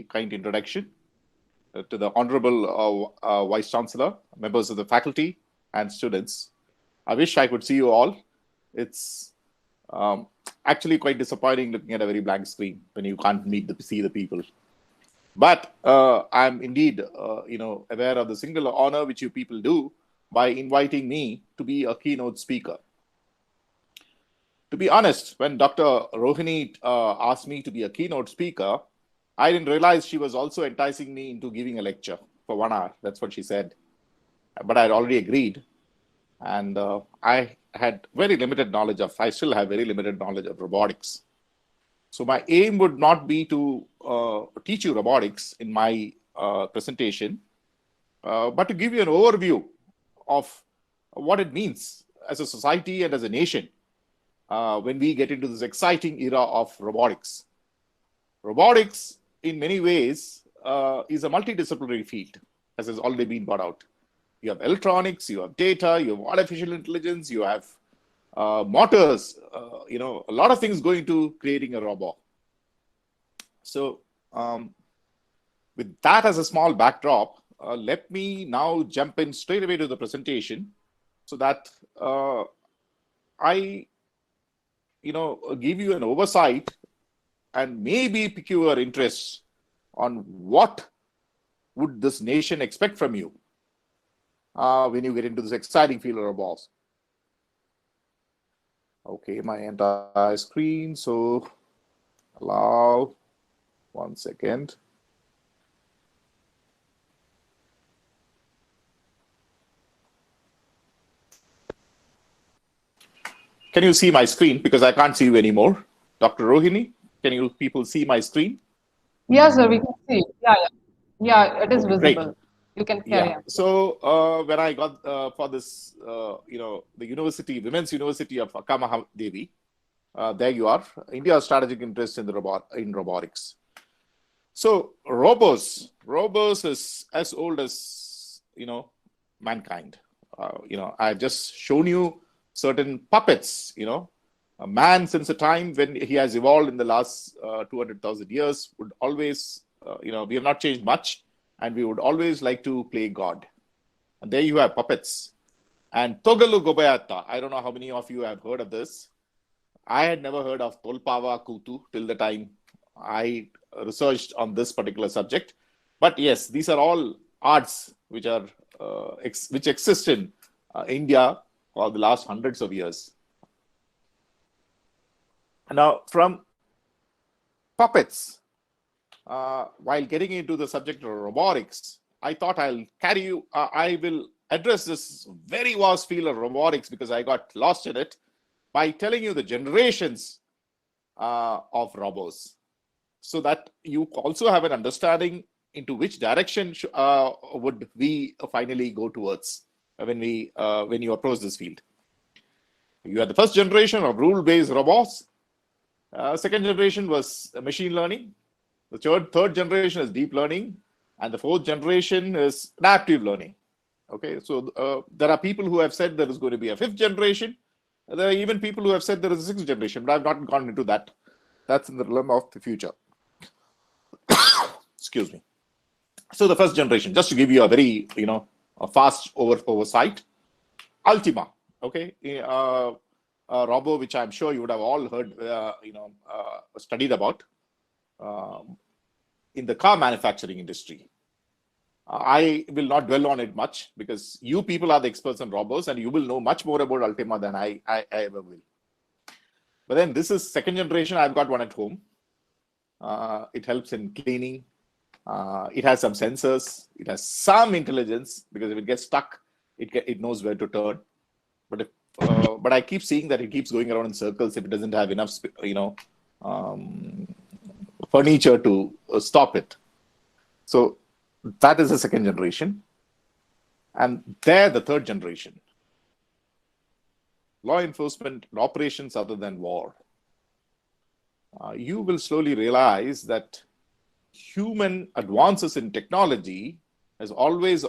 kind introduction to the Honorable Vice Chancellor, members of the faculty, and students. I wish I could see you all. It's actually quite disappointing looking at a very blank screen when you can't see the people. But I'm indeed, aware of the single honor which you people do by inviting me to be a keynote speaker. To be honest, when Dr. Rohini asked me to be a keynote speaker, I didn't realize she was also enticing me into giving a lecture for 1 hour. That's what she said. But I had already agreed. And I had very limited knowledge of, I still have very limited knowledge of robotics. So my aim would not be to teach you robotics in my presentation, but to give you an overview of what it means as a society and as a nation when we get into this exciting era of robotics. Robotics, in many ways, is a multidisciplinary field, as has already been brought out. You have electronics, you have data, you have artificial intelligence, you have motors, a lot of things going to creating a robot. So with that as a small backdrop, let me now jump in straight away to the presentation so that I, give you an oversight and maybe pique your interest on what would this nation expect from you when you get into this exciting field of robots. Okay, my entire screen, so allow 1 second. Can you see my screen? Because I can't see you anymore. Dr. Rohini, can you people see my screen? Yes, sir, we can see. Yeah, it is Okay, visible. great. You can carry on. So when I got for this, the university, Women's University of Akkamahadevi, there you are, India's strategic interest in robotics. So Robos is as old as, mankind. I've just shown you certain puppets, a man since a time when he has evolved in the last 200,000 years would always, we have not changed much. And we would always like to play God. And there you have puppets. And Togalu Gobayata, I don't know how many of you have heard of this. I had never heard of Tolpava Kutu till the time I researched on this particular subject. But yes, these are all arts which are which exist in India for the last hundreds of years. Now, from puppets, while getting into the subject of robotics, I thought I will address this very vast field of robotics because I got lost in it by telling you the generations of robots, so that you also have an understanding into which direction would we finally go towards when you approach this field. You had the first generation of rule-based robots. Second generation was machine learning. The third generation is deep learning, and the fourth generation is adaptive learning. Okay, so there are people who have said there is going to be a fifth generation. There are even people who have said there is a sixth generation, but I've not gone into that. That's in the realm of the future. Excuse me. So the first generation, just to give you a very, a fast oversight, Ultima. Okay, a robo which I'm sure you would have all heard, studied about. In the car manufacturing industry. I will not dwell on it much because you people are the experts on robots and you will know much more about Ultima than I ever will. But then this is second generation. I've got one at home. It helps in cleaning. It has some sensors. It has some intelligence because if it gets stuck, it knows where to turn. But I keep seeing that it keeps going around in circles if it doesn't have enough, furniture to stop it. So that is the second generation. And there, the third generation. Law enforcement operations other than war. You will slowly realize that human advances in technology has always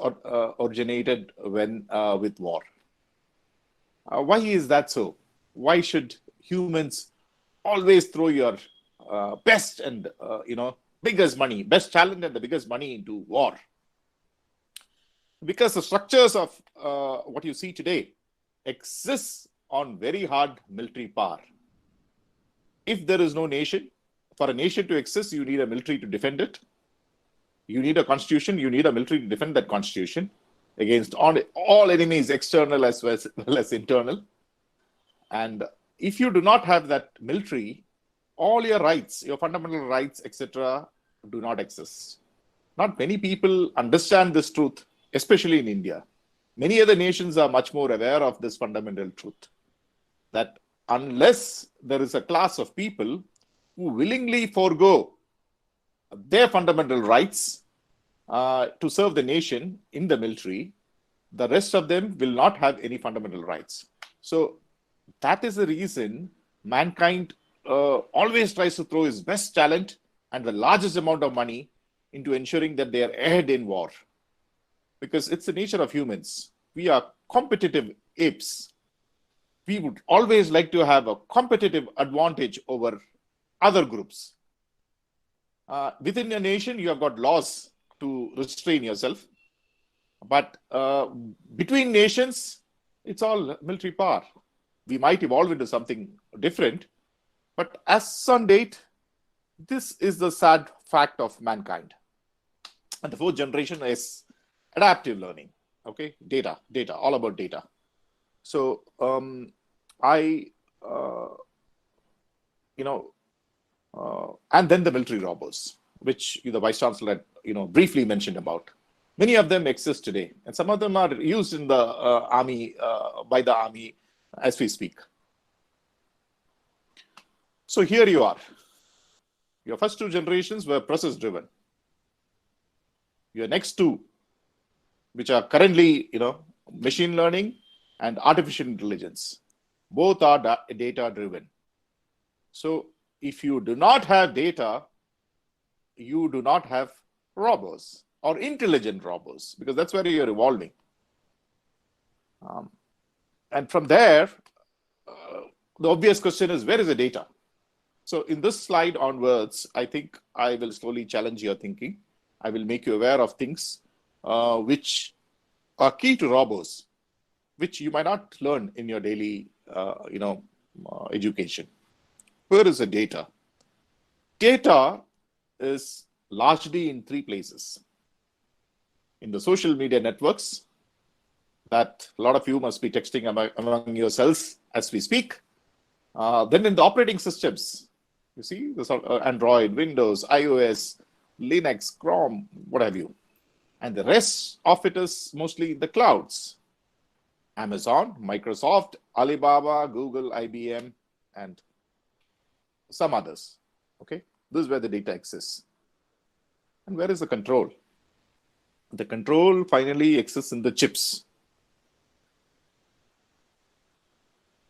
originated with war. Why is that so? Why should humans always throw your best and biggest money, best talent and the biggest money into war. Because the structures of what you see today exists on very hard military power. If there is no nation, for a nation to exist, you need a military to defend it. You need a constitution, you need a military to defend that constitution against all enemies, external as well as internal. And if you do not have that military, all your rights, your fundamental rights, etc., do not exist. Not many people understand this truth, especially in India. Many other nations are much more aware of this fundamental truth, that unless there is a class of people who willingly forego their fundamental rights to serve the nation in the military, the rest of them will not have any fundamental rights. So that is the reason mankind always tries to throw its best talent and the largest amount of money into ensuring that they are ahead in war. Because it's the nature of humans. We are competitive apes. We would always like to have a competitive advantage over other groups. Within a nation, you have got laws to restrain yourself. But between nations, it's all military power. We might evolve into something different. But as on date, this is the sad fact of mankind. And the fourth generation is adaptive learning. Okay, data, all about data. So and then the military robots, which the Vice Chancellor had, briefly mentioned about. Many of them exist today, and some of them are used in the army, by the army as we speak. So here you are. Your first two generations were process-driven. Your next two, which are currently, machine learning and artificial intelligence, both are data-driven. So if you do not have data, you do not have robots or intelligent robots, because that's where you're evolving. And from there, the obvious question is, where is the data? So in this slide onwards, I think I will slowly challenge your thinking. I will make you aware of things which are key to robots, which you might not learn in your daily, education. Where is the data? Data is largely in three places. In the social media networks, that a lot of you must be texting among yourselves as we speak. Then in the operating systems, you see, this Android, Windows, iOS, Linux, Chrome, what have you. And the rest of it is mostly in the clouds. Amazon, Microsoft, Alibaba, Google, IBM, and some others. Okay, this is where the data exists. And where is the control? The control finally exists in the chips.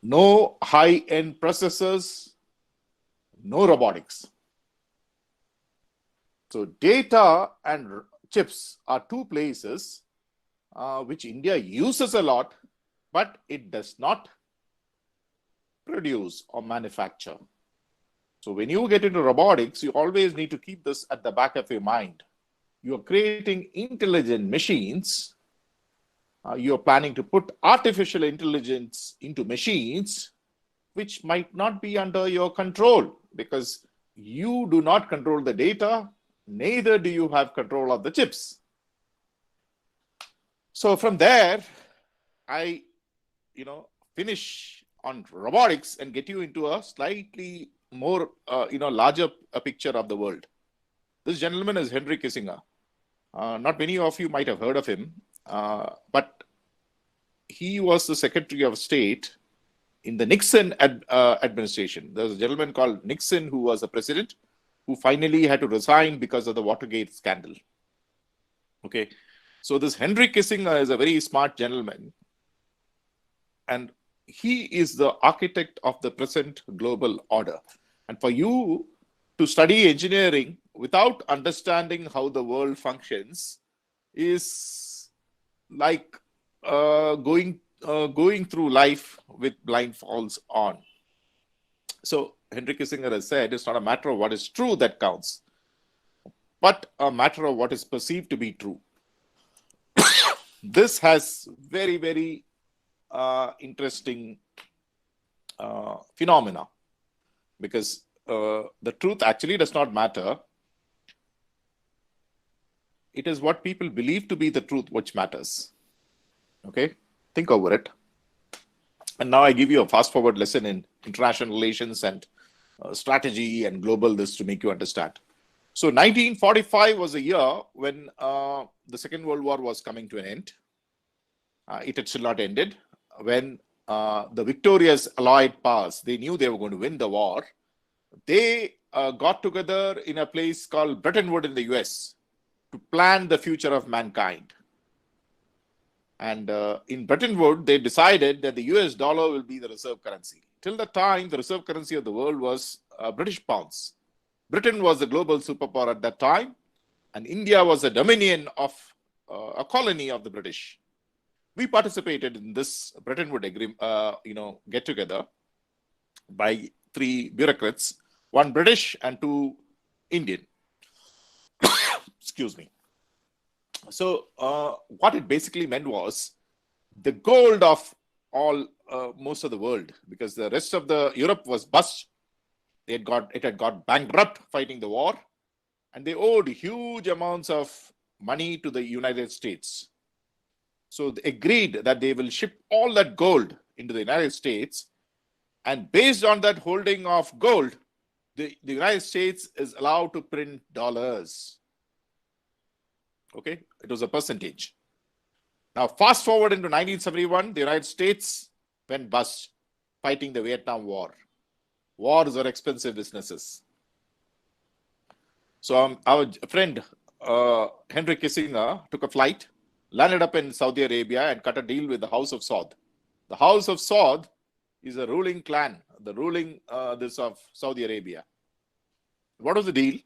No high-end processors, no robotics. So data and chips are two places which India uses a lot, but it does not produce or manufacture. So when you get into robotics, you always need to keep this at the back of your mind. You are creating intelligent machines. You are planning to put artificial intelligence into machines, which might not be under your control, because you do not control the data, neither do you have control of the chips. So from there, I, finish on robotics and get you into a slightly more, larger picture of the world. This gentleman is Henry Kissinger. Not many of you might have heard of him, but he was the Secretary of State in the Nixon administration. There was a gentleman called Nixon who was the president, who finally had to resign because of the Watergate scandal. Okay, so this Henry Kissinger is a very smart gentleman, and he is the architect of the present global order. And for you to study engineering without understanding how the world functions is like going through life with blindfolds on. So Henry Kissinger has said, it's not a matter of what is true that counts. but a matter of what is perceived to be true. This has very, very interesting phenomena, because the truth actually does not matter. It is what people believe to be the truth which matters. Okay, think over it. And now I give you a fast forward lesson in international relations and strategy and global this to make you understand. So 1945 was a year when the Second World War was coming to an end. It had still not ended. When the victorious Allied powers, they knew they were going to win the war, they got together in a place called Bretton Woods in the US to plan the future of mankind. And in Bretton Woods, they decided that the US dollar will be the reserve currency. Till the time, the reserve currency of the world was British pounds. Britain was the global superpower at that time, and India was a dominion of a colony of the British. We participated in this Bretton Woods agreement, get together by 3 bureaucrats, 1 British and 2 Indian. Excuse me. So what it basically meant was the gold of all most of the world, because the rest of the Europe was bust. It had got bankrupt fighting the war, and they owed huge amounts of money to the United States. So they agreed that they will ship all that gold into the United States, and based on that holding of gold, the United States is allowed to print dollars. Okay, it was a percentage. Now, fast forward into 1971, the United States went bust fighting the Vietnam War. Wars are expensive businesses. So our friend Henry Kissinger took a flight, landed up in Saudi Arabia, and cut a deal with the House of Saud. The House of Saud is a ruling clan, the ruling this of Saudi Arabia. What was the deal?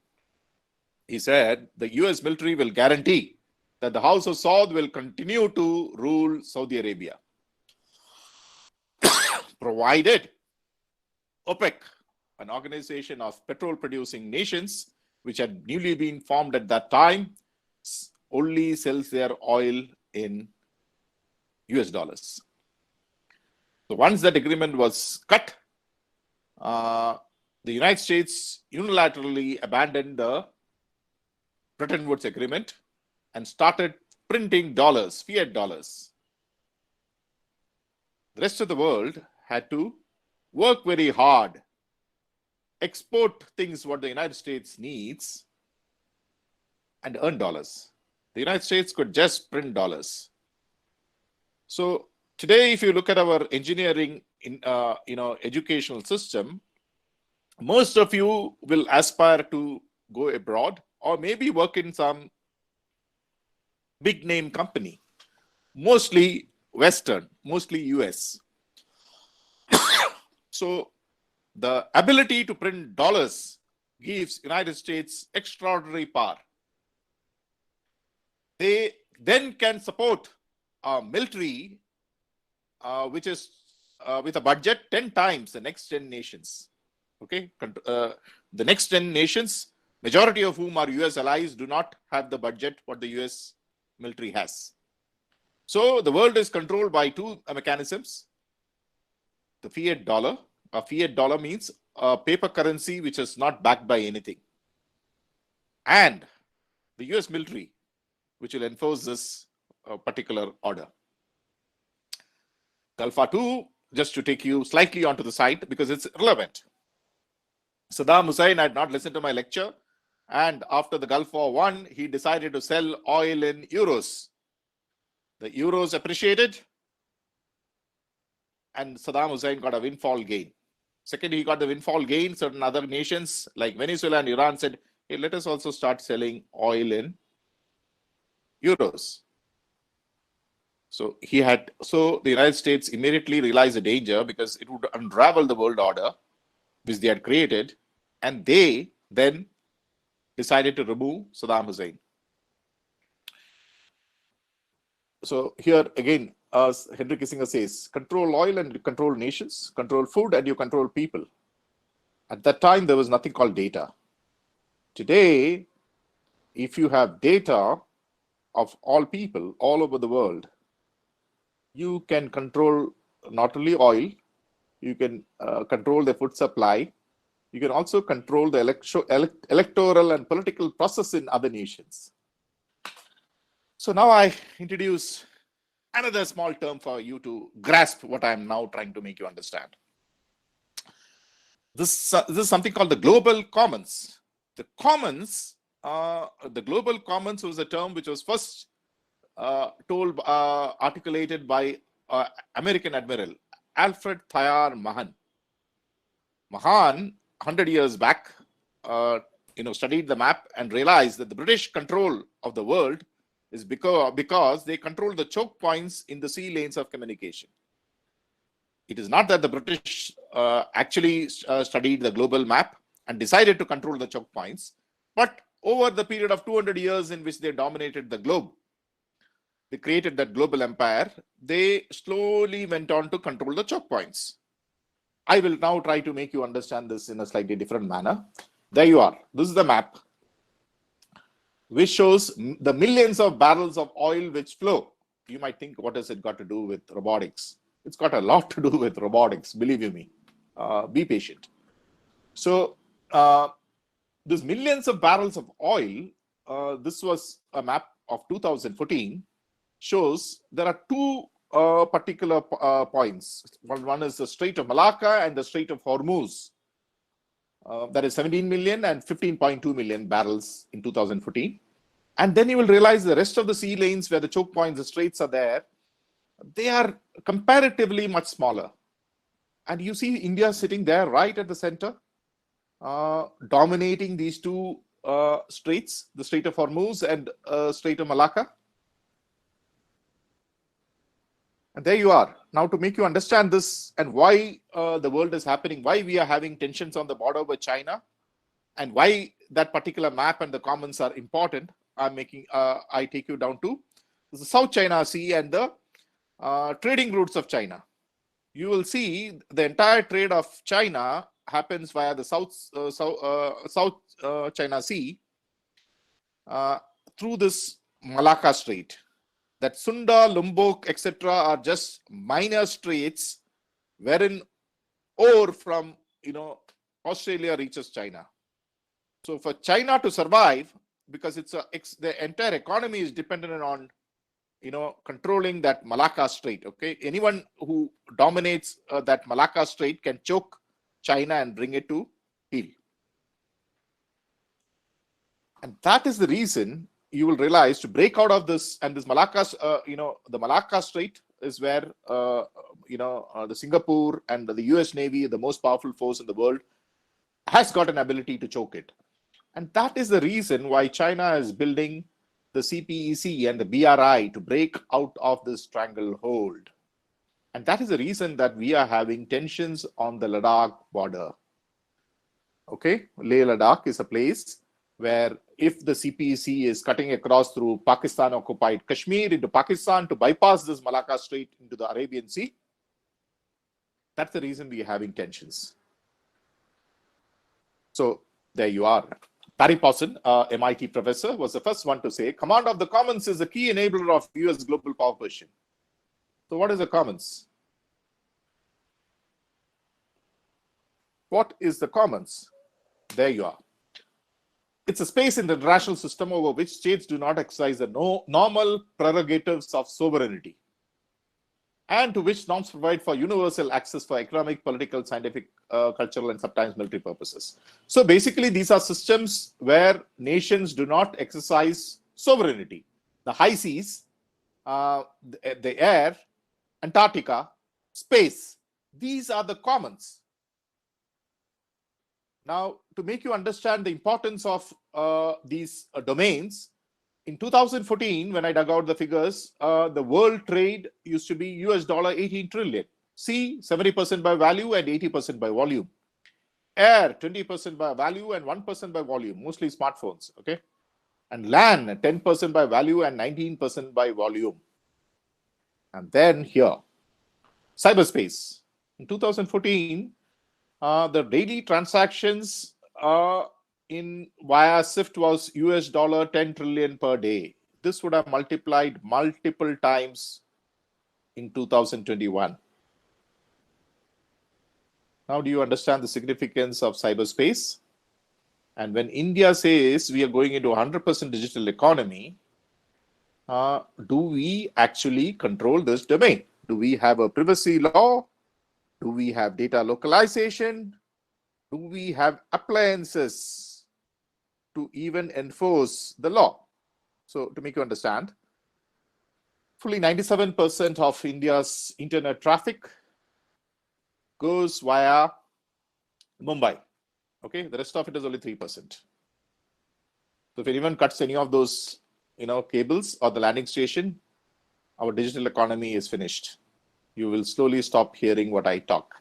He said the US military will guarantee that the House of Saud will continue to rule Saudi Arabia, provided OPEC, an organization of petrol-producing nations, which had newly been formed at that time, only sells their oil in US dollars. So once that agreement was cut, the United States unilaterally abandoned the Bretton Woods Agreement and started printing dollars, fiat dollars. The rest of the world had to work very hard, export things what the United States needs, and earn dollars. The United States could just print dollars. So today, if you look at our engineering educational system, most of you will aspire to go abroad or maybe work in some big name company, mostly Western, mostly US. So the ability to print dollars gives United States extraordinary power. They then can support a military which is with a budget 10 times the next 10 nations. Okay, the next 10 nations, majority of whom are US allies, do not have the budget what the US military has. So the world is controlled by 2 mechanisms. The fiat dollar. A fiat dollar means a paper currency which is not backed by anything. And the US military, which will enforce this particular order. Gulf War II, just to take you slightly onto the side because it's relevant. Saddam Hussein had not listened to my lecture, and after the Gulf War I, he decided to sell oil in euros. The euros appreciated, and Saddam Hussein got a windfall gain. Second, he got the windfall gain. Certain other nations like Venezuela and Iran said, hey, let us also start selling oil in euros. So the United States immediately realized the danger because it would unravel the world order which they had created, and they then decided to remove Saddam Hussein. So here again, as Henry Kissinger says, control oil and you control nations, control food and you control people. At that time, there was nothing called data. Today, if you have data of all people all over the world, you can control not only oil, you can control the food supply, you can also control the electoral and political process in other nations. So now I introduce another small term for you to grasp what I'm now trying to make you understand. This is something called the global commons. The commons, the global commons was a term which was first articulated by American Admiral Alfred Thayer Mahan. Mahan, 100 years back, studied the map and realized that the British control of the world is because they control the choke points in the sea lanes of communication. It is not that the British actually studied the global map and decided to control the choke points, but over the period of 200 years in which they dominated the globe, they created that global empire, they slowly went on to control the choke points. I will now try to make you understand this in a slightly different manner. There you are. This is the map, which shows the millions of barrels of oil which flow. You might think, what has it got to do with robotics? It's got a lot to do with robotics, believe you me. Be patient. So these millions of barrels of oil, this was a map of 2014, shows there are two particular points. One is the Strait of Malacca and the Strait of Hormuz. That is 17 million and 15.2 million barrels in 2014. And then you will realize the rest of the sea lanes where the choke points, the straits are there, they are comparatively much smaller. And you see India sitting there right at the center, dominating these two straits, the Strait of Hormuz and Strait of Malacca. And there you are. Now, to make you understand this and why the world is happening, why we are having tensions on the border with China, and why that particular map and the commons are important, I take you down to the South China Sea and the trading routes of China. You will see the entire trade of China happens via the South China Sea through this Malacca Strait. That Sunda, Lombok, etc. are just minor straits wherein ore from Australia reaches China. So for China to survive, because the entire economy is dependent on controlling that Malacca Strait. Okay, anyone who dominates that Malacca Strait can choke China and bring it to heel. And that is the reason you will realize to break out of this, and this Malacca, the Malacca Strait is where the Singapore and the US Navy, the most powerful force in the world, has got an ability to choke it. And that is the reason why China is building the CPEC and the BRI to break out of this stranglehold. And that is the reason that we are having tensions on the Ladakh border. Okay, Leh Ladakh is a place where if the CPEC is cutting across through Pakistan-occupied Kashmir into Pakistan to bypass this Malacca Strait into the Arabian Sea, that's the reason we are having tensions. So there you are. Barry Paulson, MIT professor, was the first one to say, command of the commons is the key enabler of US global power position. So what is the commons? What is the commons? There you are. It's a space in the international system over which states do not exercise the normal prerogatives of sovereignty, and to which norms provide for universal access for economic, political, scientific, cultural, and sometimes military purposes. So basically, these are systems where nations do not exercise sovereignty. The high seas, the air, Antarctica, space, these are the commons. Now, to make you understand the importance of these domains, in 2014, when I dug out the figures, the world trade used to be US dollar 18 trillion. Sea, 70% by value and 80% by volume. Air, 20% by value and 1% by volume, mostly smartphones, okay? And land, 10% by value and 19% by volume. And then here, cyberspace. In 2014, the daily transactions in via SWIFT was US dollar 10 trillion per day. This would have multiplied multiple times in 2021. Now, do you understand the significance of cyberspace? And when India says we are going into 100% digital economy, do we actually control this domain? Do we have a privacy law? Do we have data localization? Do we have appliances to even enforce the law? So to make you understand, fully 97% of India's internet traffic goes via Mumbai. Okay, the rest of it is only 3%. So if anyone cuts any of those, cables or the landing station, our digital economy is finished. You will slowly stop hearing what I talk.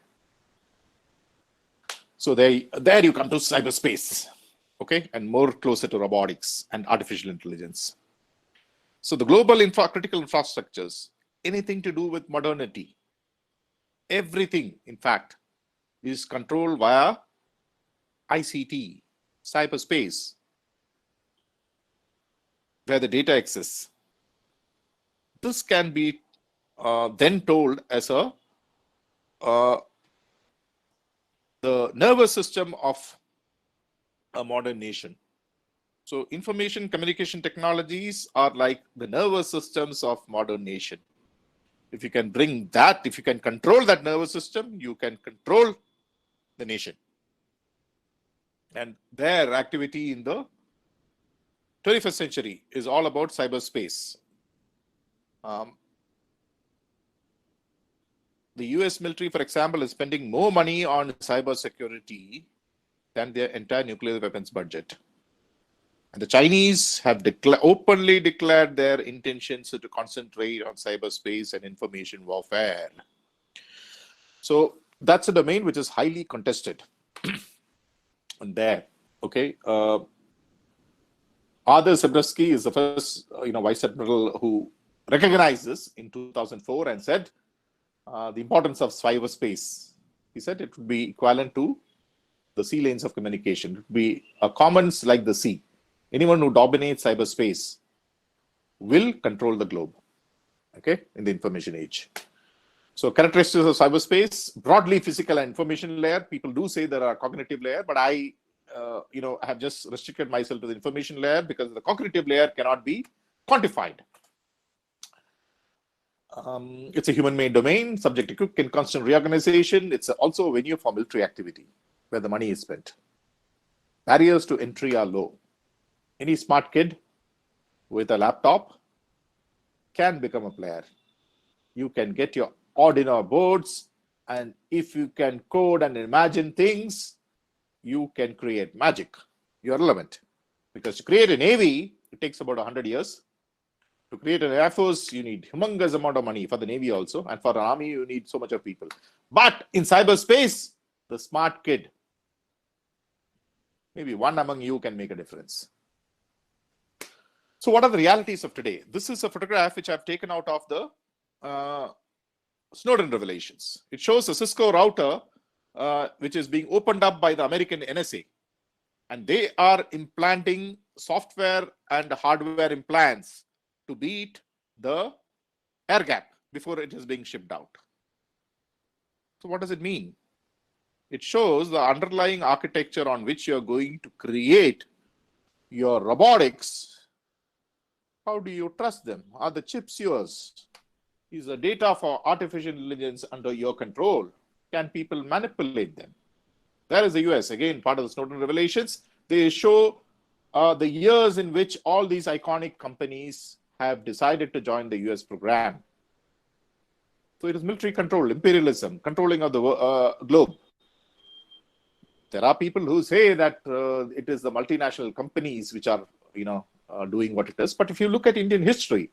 So there you come to cyberspace, okay, and more closer to robotics and artificial intelligence. So the global critical infrastructures, anything to do with modernity, everything, in fact, is controlled via ICT, cyberspace, where the data exists. This can be then told as the nervous system of a modern nation. So information communication technologies are like the nervous systems of modern nation. If you can bring that, if you can control that nervous system, you can control the nation. And their activity in the 21st century is all about cyberspace. The US military, for example, is spending more money on cyber security than their entire nuclear weapons budget. And the Chinese have openly declared their intentions to concentrate on cyberspace and information warfare. So that's a domain which is highly contested. And there, okay. Arthur Zabriskie is the first, vice admiral who recognized this in 2004 and said the importance of cyberspace. He said it would be equivalent to the sea lanes of communication. It would be a commons like the sea. Anyone who dominates cyberspace will control the globe, okay, in the information age. So characteristics of cyberspace, broadly physical and information layer. People do say there are cognitive layer, but I have just restricted myself to the information layer because the cognitive layer cannot be quantified. It's a human-made domain, subject to quick and constant reorganization. It's also a venue for military activity where the money is spent. Barriers to entry are low. Any smart kid with a laptop can become a player. You can get your Arduino boards, and if you can code and imagine things, you can create magic. You're relevant. Because to create a navy, it takes about 100 years. To create an air force, you need humongous amount of money for the navy also, and for an army, you need so much of people. But in cyberspace, the smart kid, maybe one among you, can make a difference. So what are the realities of today? This is a photograph which I've taken out of the Snowden revelations. It shows a Cisco router which is being opened up by the American NSA. And they are implanting software and hardware implants to beat the air gap before it is being shipped out. So what does it mean? It shows the underlying architecture on which you're going to create your robotics. How do you trust them? Are the chips yours? Is the data for artificial intelligence under your control? Can people manipulate them? There is the US, again, part of the Snowden revelations. They show the years in which all these iconic companies have decided to join the US program. So it is military control, imperialism, controlling of the globe. There are people who say that it is the multinational companies which are, doing what it is. But if you look at Indian history,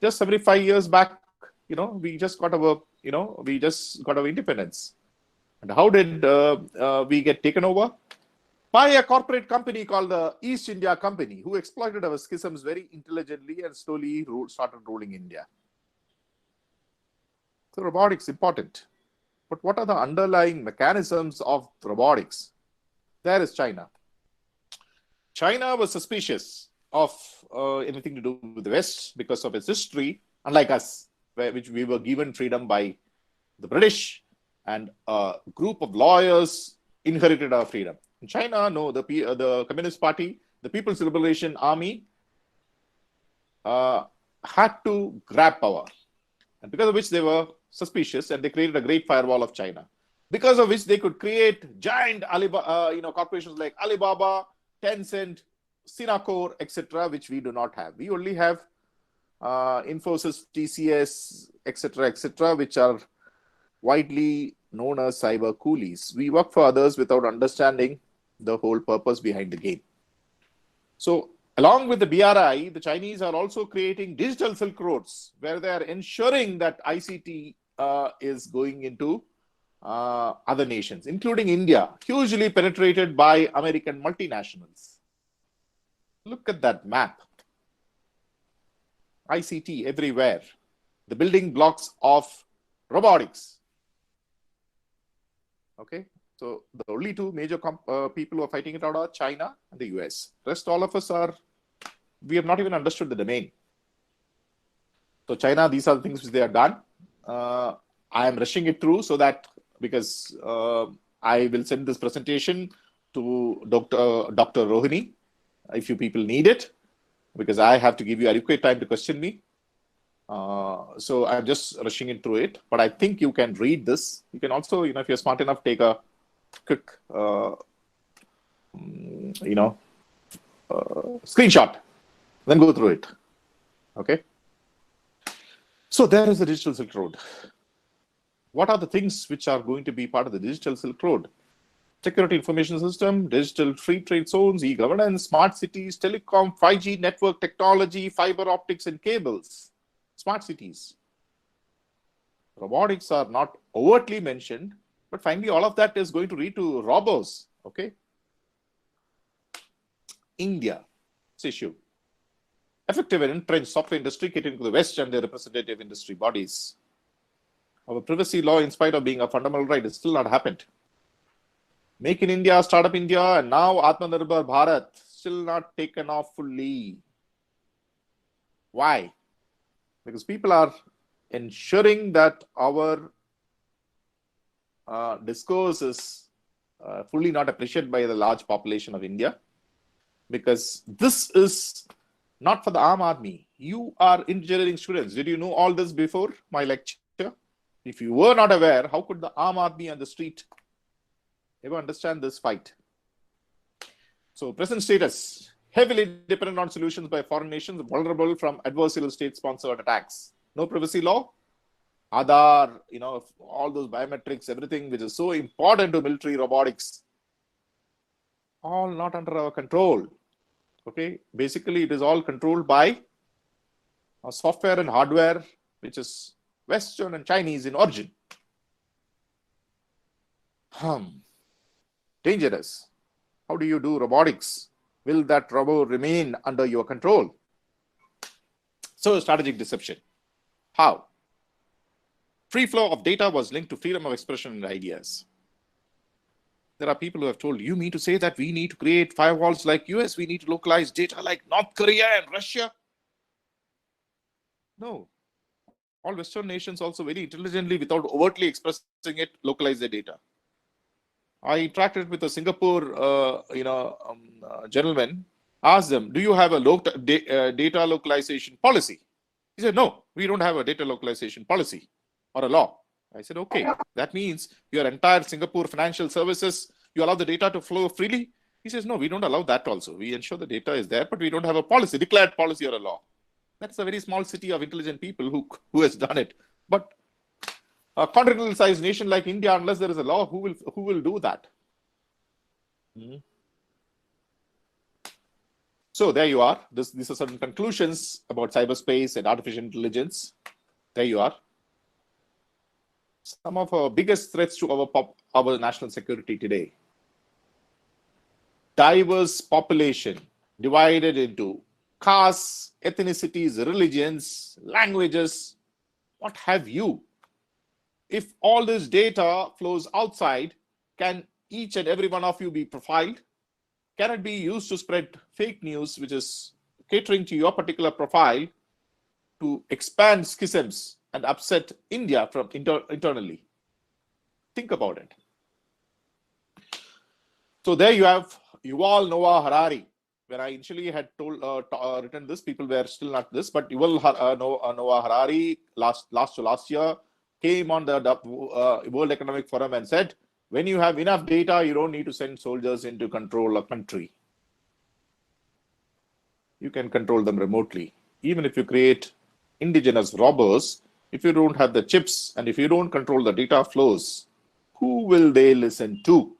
just 75 years back, we just got our independence. And how did we get taken over? By a corporate company called the East India Company, who exploited our schisms very intelligently and slowly started ruling India. So robotics important. But what are the underlying mechanisms of robotics? There is China. China was suspicious of anything to do with the West because of its history, unlike us, which we were given freedom by the British, and a group of lawyers inherited our freedom. In China, no, the Communist Party, the People's Liberation Army, had to grab power, and because of which they were suspicious, and they created a great firewall of China, because of which they could create giant corporations like Alibaba, Tencent, Sinacor, etc., which we do not have. We only have Infosys, TCS, etc., which are widely known as cyber coolies. We work for others without understanding the whole purpose behind the game. So, along with the BRI, the Chinese are also creating digital Silk Roads, where they are ensuring that ICT is going into other nations, including India, hugely penetrated by American multinationals. Look at that map. ICT everywhere. The building blocks of robotics. Okay, so the only two major people who are fighting it out are China and the US. Rest all of us we have not even understood the domain. So China, these are the things which they have done. I am rushing it through so that, because I will send this presentation to Dr. Rohini, if you people need it, because I have to give you adequate time to question me. So I'm just rushing it through it, but I think you can read this. You can also, if you're smart enough, take a quick, screenshot, then go through it. Okay. So there is the digital Silk Road. What are the things which are going to be part of the digital Silk Road? Security information system, digital free trade zones, e-governance, smart cities, telecom, 5G network technology, fiber optics and cables, smart cities. Robotics are not overtly mentioned, but finally all of that is going to lead to robos. Okay. India, this issue. Effective and entrenched software industry catering to the West and their representative industry bodies. Our privacy law, in spite of being a fundamental right, has still not happened. Make in India, Startup India, and now Atmanirbhar Bharat, still not taken off fully. Why? Because people are ensuring that our discourse is fully not appreciated by the large population of India. Because this is not for the Aam Aadmi. You are engineering students. Did you know all this before my lecture? If you were not aware, how could the Aam Aadmi on the street ever understand this fight? So present status, heavily dependent on solutions by foreign nations, vulnerable from adversarial state-sponsored attacks. No privacy law, Aadhaar, all those biometrics, everything which is so important to military robotics, all not under our control. Okay, basically it is all controlled by software and hardware, which is Western and Chinese in origin. Dangerous. How do you do robotics? Will that robot remain under your control? So strategic deception. How? Free flow of data was linked to freedom of expression and ideas. There are people who have told, you mean to say that we need to create firewalls like US, we need to localize data like North Korea and Russia? No. All Western nations also very intelligently, without overtly expressing it, localize their data. I interacted with a Singapore gentleman, asked them, do you have a data localization policy? He said, no, we don't have a data localization policy or a law. I said, okay, that means your entire Singapore financial services, you allow the data to flow freely? He says, no, we don't allow that also. We ensure the data is there, but we don't have a policy, declared policy or a law. That's a very small city of intelligent people who has done it. But a continental sized nation like India, unless there is a law, who will do that? So there you are. These are certain conclusions about cyberspace and artificial intelligence. There you are. Some of our biggest threats to our national security today. Diverse population divided into castes, ethnicities, religions, languages, what have you. If all this data flows outside, can each and every one of you be profiled? can it be used to spread fake news, which is catering to your particular profile, to expand schisms and upset India from internally? Think about it. So there you have Yuval Noah Harari. When I initially had written this, people were still not this, but Yuval Noah Harari last year came on the World Economic Forum and said, when you have enough data, you don't need to send soldiers in to control a country. You can control them remotely. Even if you create indigenous robbers, if you don't have the chips and if you don't control the data flows, who will they listen to?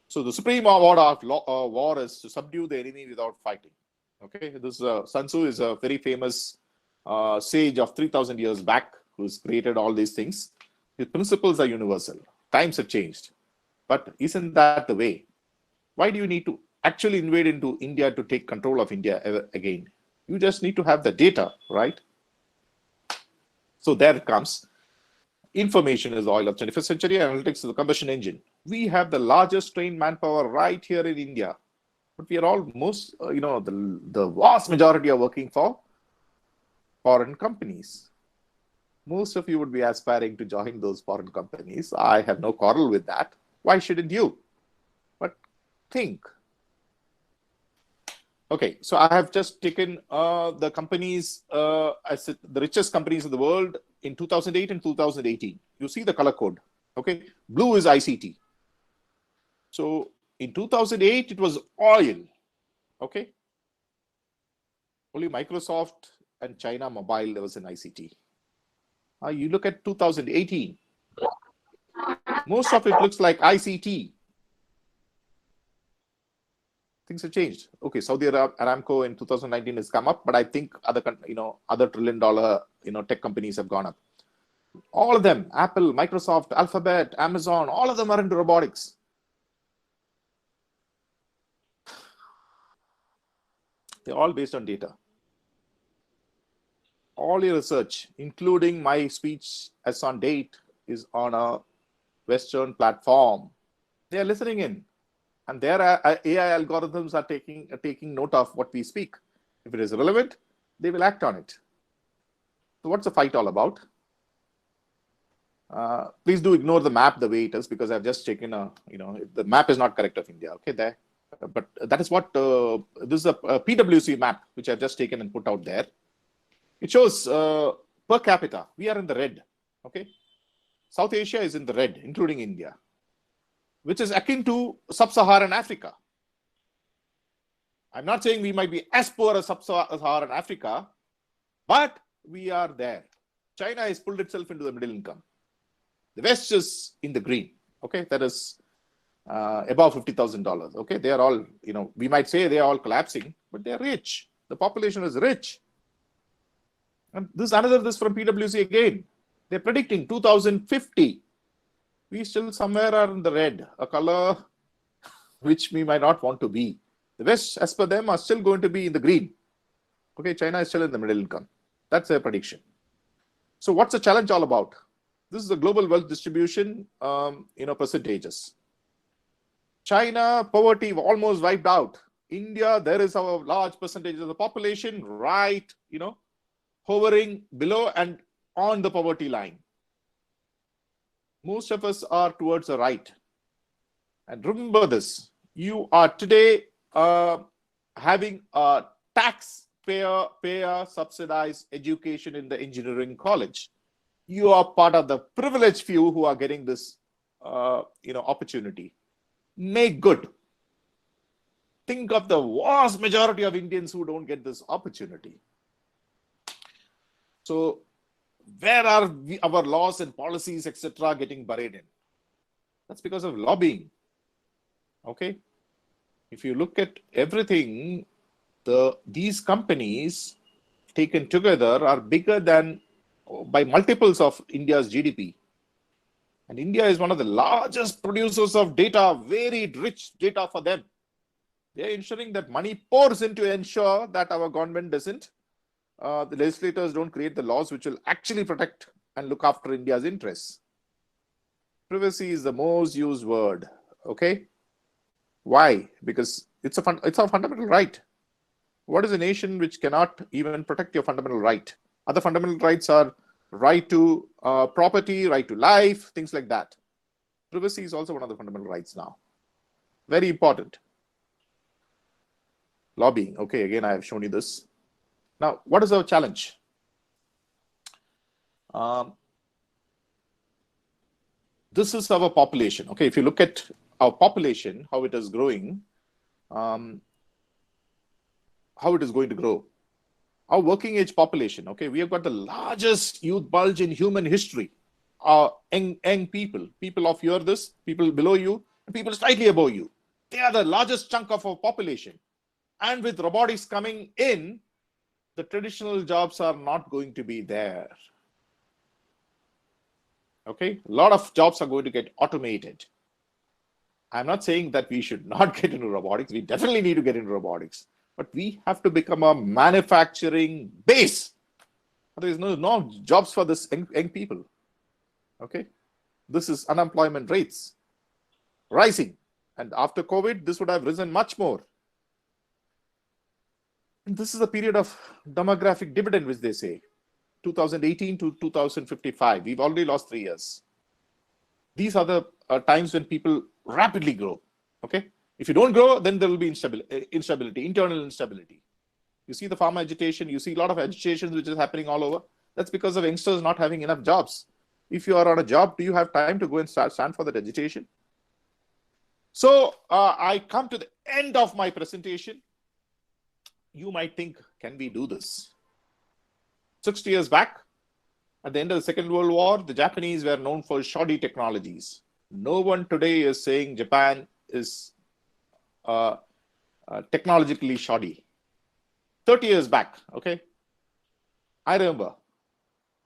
So the supreme award of war is to subdue the enemy without fighting. Okay, this Sun Tzu is a very famous sage of 3,000 years back who's created all these things. His principles are universal. Times have changed, but isn't that the way? Why do you need to actually invade into India to take control of India again? You just need to have the data, right? So there it comes. Information is the oil of 21st century. Analytics is the combustion engine. We have the largest trained manpower right here in India, but we are almost, the vast majority are working for foreign companies. Most of you would be aspiring to join those foreign companies. I have no quarrel with that. Why shouldn't you? But think. Okay, so I have just taken the companies, the richest companies in the world in 2008 and 2018. You see the color code. Okay, blue is ICT. So in 2008, it was oil. Okay, only Microsoft and China Mobile was in ICT. You look at 2018, most of it looks like ICT. Things have changed. Okay, Saudi Aramco in 2019 has come up, but I think other $1 trillion tech companies have gone up. All of them, Apple, Microsoft, Alphabet, Amazon, all of them are into robotics. They're all based on data. All your research, including my speech as on date, is on a Western platform. They are listening in, and their AI algorithms are taking note of what we speak. If it is relevant, they will act on it. So what's the fight all about? Please do ignore the map the way it is, because I've just taken the map is not correct of India. Okay, there. But that is what, this is a PwC map, which I've just taken and put out there. It shows per capita, we are in the red. Okay, South Asia is in the red, including India, which is akin to sub-Saharan Africa. I'm not saying we might be as poor as sub-Saharan Africa, but we are there. China has pulled itself into the middle income. The West is in the green. Okay, that is above $50,000. Okay, they are all, we might say they are all collapsing, but they are rich. The population is rich. And this from PwC again. They're predicting 2050. We still somewhere are in the red, a color which we might not want to be. The West, as per them, are still going to be in the green. Okay, China is still in the middle income. That's their prediction. So what's the challenge all about? This is the global wealth distribution, percentages. China, poverty almost wiped out. India, there is a large percentage of the population right, hovering below and on the poverty line. Most of us are towards the right. And remember this, you are today having a taxpayer subsidized education in the engineering college. You are part of the privileged few who are getting this opportunity. Make good. Think of the vast majority of Indians who don't get this opportunity. So where are our laws and policies, etc., getting buried in? That's because of lobbying. Okay. If you look at everything, these companies taken together are bigger than by multiples of India's GDP. And India is one of the largest producers of data, very rich data for them. They are ensuring that money pours in to ensure that our government doesn't, the legislators don't create the laws which will actually protect and look after India's interests. Privacy is the most used word. Okay. Why? Because it's a fundamental right. What is a nation which cannot even protect your fundamental right? Other fundamental rights are right to property, right to life, things like that. Privacy is also one of the fundamental rights now. Very important. Lobbying. Okay, again, I have shown you this. Now, what is our challenge? This is our population. Okay, if you look at our population, how it is growing, how it is going to grow. Our working age population, okay, we have got the largest youth bulge in human history. Young people of your this, people below you, and people slightly above you. They are the largest chunk of our population. And with robotics coming in, the traditional jobs are not going to be there. Okay, a lot of jobs are going to get automated. I'm not saying that we should not get into robotics. We definitely need to get into robotics. But we have to become a manufacturing base. There is no jobs for this young people. Okay, this is unemployment rates rising, and after COVID, this would have risen much more. And this is a period of demographic dividend, which they say, 2018 to 2055. We've already lost 3 years. These are the times when people rapidly grow. Okay, if you don't grow, then there will be instability, internal instability. You see the farmer agitation, you see a lot of agitation which is happening all over. That's because of youngsters not having enough jobs. If you are on a job, do you have time to go and stand for that agitation? So I come to the end of my presentation. You might think, can we do this? 60 years back, at the end of the Second World War, the Japanese were known for shoddy technologies. No one today is saying Japan is technologically shoddy. 30 years back, okay, I remember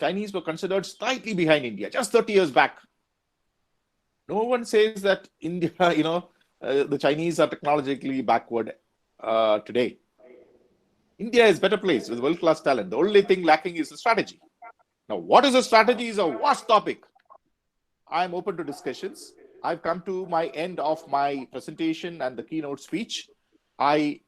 Chinese were considered slightly behind India, just 30 years back. No one says that India, the Chinese are technologically backward today. India is better placed with world-class talent. The only thing lacking is the strategy. Now, what is a strategy is a vast topic. I'm open to discussions. I've come to my end of my presentation and the keynote speech. I